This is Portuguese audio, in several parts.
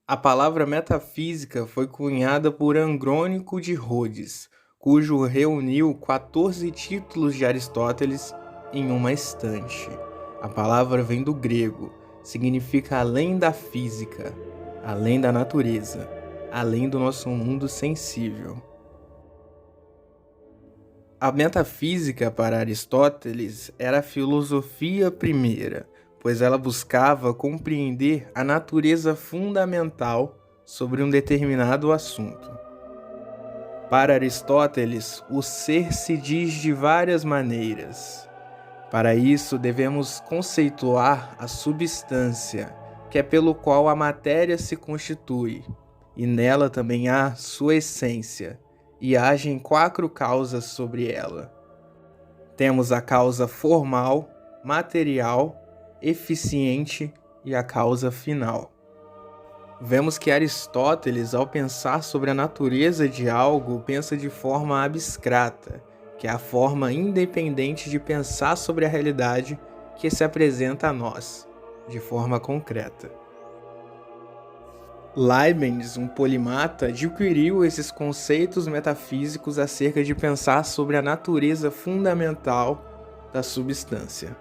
A palavra metafísica foi cunhada por Andrônico de Rhodes, cujo reuniu 14 títulos de Aristóteles em uma estante. A palavra vem do grego, significa além da física, além da natureza, além do nosso mundo sensível. A metafísica para Aristóteles era a filosofia primeira, pois ela buscava compreender a natureza fundamental sobre um determinado assunto. Para Aristóteles, o ser se diz de várias maneiras. Para isso, devemos conceituar a substância, que é pelo qual a matéria se constitui, e nela também há sua essência, e agem 4 causas sobre ela. Temos a causa formal, material, eficiente e a causa final. Vemos que Aristóteles, ao pensar sobre a natureza de algo, pensa de forma abstrata, que é a forma independente de pensar sobre a realidade que se apresenta a nós, de forma concreta. Leibniz, um polimata, adquiriu esses conceitos metafísicos acerca de pensar sobre a natureza fundamental da substância.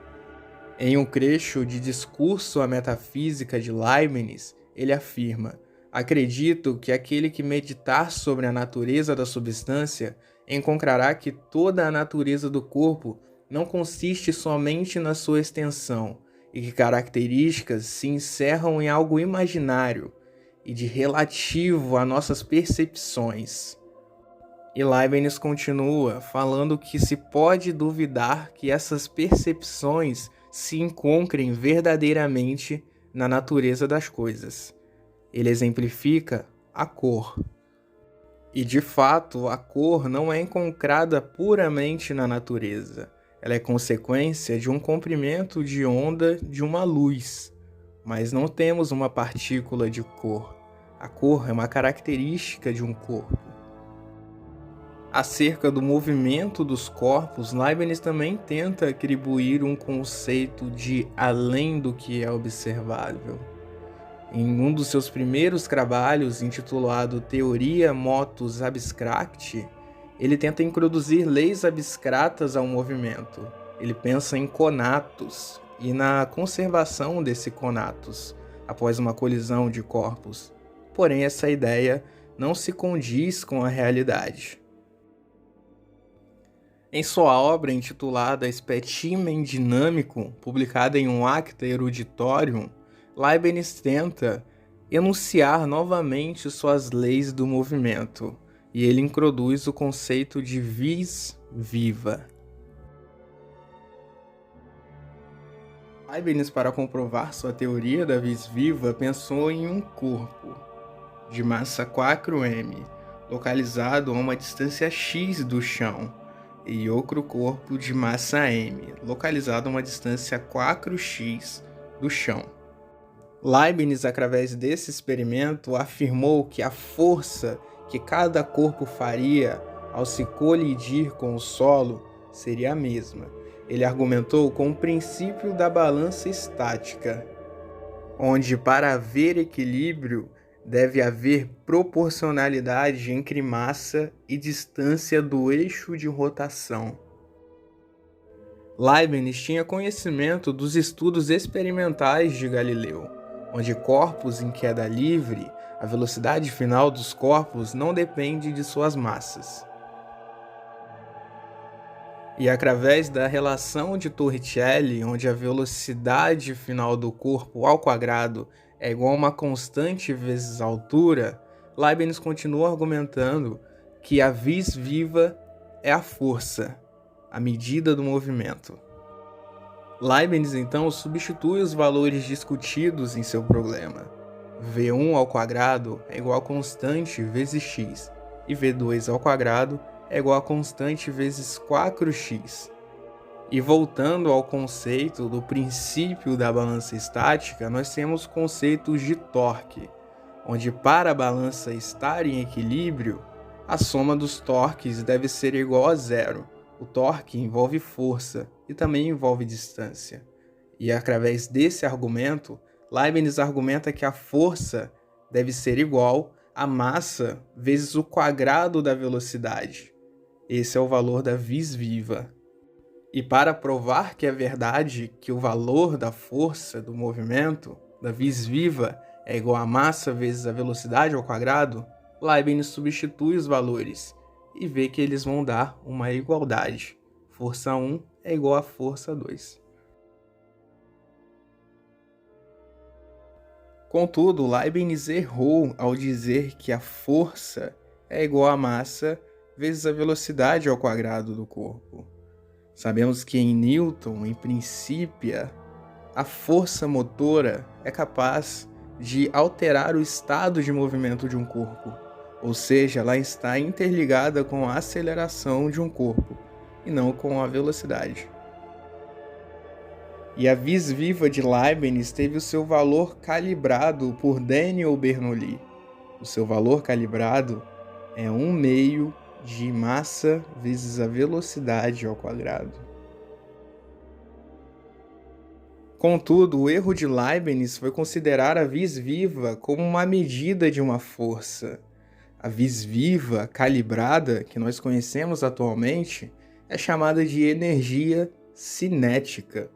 Em um trecho de Discurso à Metafísica de Leibniz, ele afirma: acredito que aquele que meditar sobre a natureza da substância encontrará que toda a natureza do corpo não consiste somente na sua extensão, e que características se encerram em algo imaginário e de relativo a nossas percepções. E Leibniz continua falando que se pode duvidar que essas percepções se encontrem verdadeiramente na natureza das coisas. Ele exemplifica a cor. E de fato, a cor não é encontrada puramente na natureza. Ela é consequência de um comprimento de onda de uma luz. Mas não temos uma partícula de cor. A cor é uma característica de um corpo. Acerca do movimento dos corpos, Leibniz também tenta atribuir um conceito de além do que é observável. Em um dos seus primeiros trabalhos, intitulado Theoria Motus Abstracti, ele tenta introduzir leis abstratas ao movimento. Ele pensa em conatos e na conservação desse conatos após uma colisão de corpos. Porém, essa ideia não se condiz com a realidade. Em sua obra intitulada Specimen Dinâmico, publicada em um Acta Eruditorium, Leibniz tenta enunciar novamente suas leis do movimento, e ele introduz o conceito de vis viva. Leibniz, para comprovar sua teoria da vis viva, pensou em um corpo de massa 4m, localizado a uma distância x do chão, e outro corpo de massa m, localizado a uma distância 4x do chão. Leibniz, através desse experimento, afirmou que a força que cada corpo faria ao se colidir com o solo seria a mesma. Ele argumentou com o princípio da balança estática, onde para haver equilíbrio deve haver proporcionalidade entre massa e distância do eixo de rotação. Leibniz tinha conhecimento dos estudos experimentais de Galileu, onde corpos em queda livre, a velocidade final dos corpos não depende de suas massas. E através da relação de Torricelli, onde a velocidade final do corpo ao quadrado é igual a uma constante vezes a altura, Leibniz continua argumentando que a vis viva é a força, a medida do movimento. Leibniz então substitui os valores discutidos em seu problema. V1 ao quadrado é igual a constante vezes x, e V2 ao quadrado é igual a constante vezes 4x. E voltando ao conceito do princípio da balança estática, nós temos conceitos de torque, onde para a balança estar em equilíbrio, a soma dos torques deve ser igual a zero. O torque envolve força e também envolve distância. E através desse argumento, Leibniz argumenta que a força deve ser igual a massa vezes o quadrado da velocidade. Esse é o valor da vis viva. E para provar que é verdade que o valor da força do movimento, da vis viva, é igual a massa vezes a velocidade ao quadrado, Leibniz substitui os valores e vê que eles vão dar uma igualdade. Força 1 é igual a força 2. Contudo, Leibniz errou ao dizer que a força é igual a massa vezes a velocidade ao quadrado do corpo. Sabemos que em Newton, em princípio, a força motora é capaz de alterar o estado de movimento de um corpo, ou seja, ela está interligada com a aceleração de um corpo e não com a velocidade. E a vis viva de Leibniz teve o seu valor calibrado por Daniel Bernoulli. O seu valor calibrado é 1/2 de massa vezes a velocidade ao quadrado. Contudo, o erro de Leibniz foi considerar a vis viva como uma medida de uma força. A vis viva calibrada, que nós conhecemos atualmente, é chamada de energia cinética.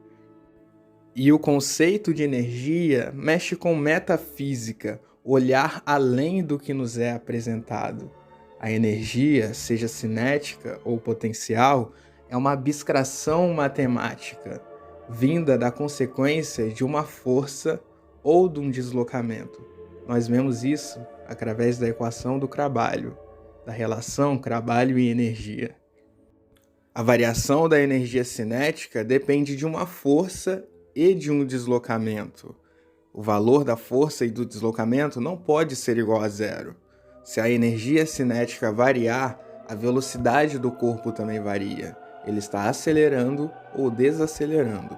E o conceito de energia mexe com metafísica, olhar além do que nos é apresentado. A energia, seja cinética ou potencial, é uma abstração matemática, vinda da consequência de uma força ou de um deslocamento. Nós vemos isso através da equação do trabalho, da relação trabalho e energia. A variação da energia cinética depende de uma força e de um deslocamento. O valor da força e do deslocamento não pode ser igual a zero. Se a energia cinética variar, a velocidade do corpo também varia. Ele está acelerando ou desacelerando.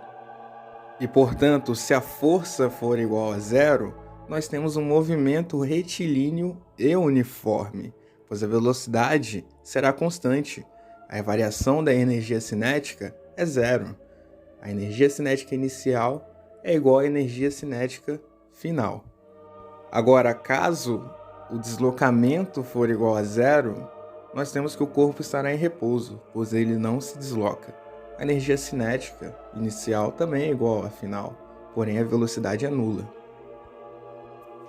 E, portanto, se a força for igual a zero, nós temos um movimento retilíneo e uniforme, pois a velocidade será constante. A variação da energia cinética é zero. A energia cinética inicial é igual à energia cinética final. Agora, caso o deslocamento for igual a zero, nós temos que o corpo estará em repouso, pois ele não se desloca. A energia cinética inicial também é igual à final, porém a velocidade é nula.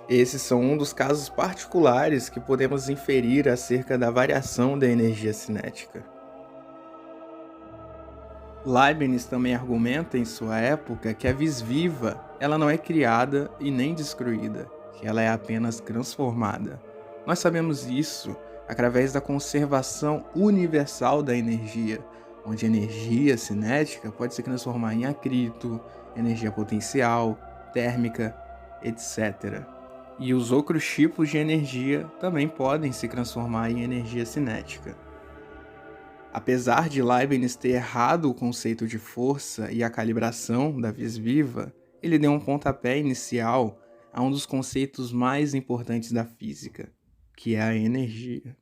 Esses são um dos casos particulares que podemos inferir acerca da variação da energia cinética. Leibniz também argumenta em sua época que a vis viva ela não é criada e nem destruída, que ela é apenas transformada. Nós sabemos isso através da conservação universal da energia, onde a energia cinética pode se transformar em atrito, energia potencial, térmica, etc. E os outros tipos de energia também podem se transformar em energia cinética. Apesar de Leibniz ter errado o conceito de força e a calibração da vis viva, ele deu um pontapé inicial a um dos conceitos mais importantes da física, que é a energia.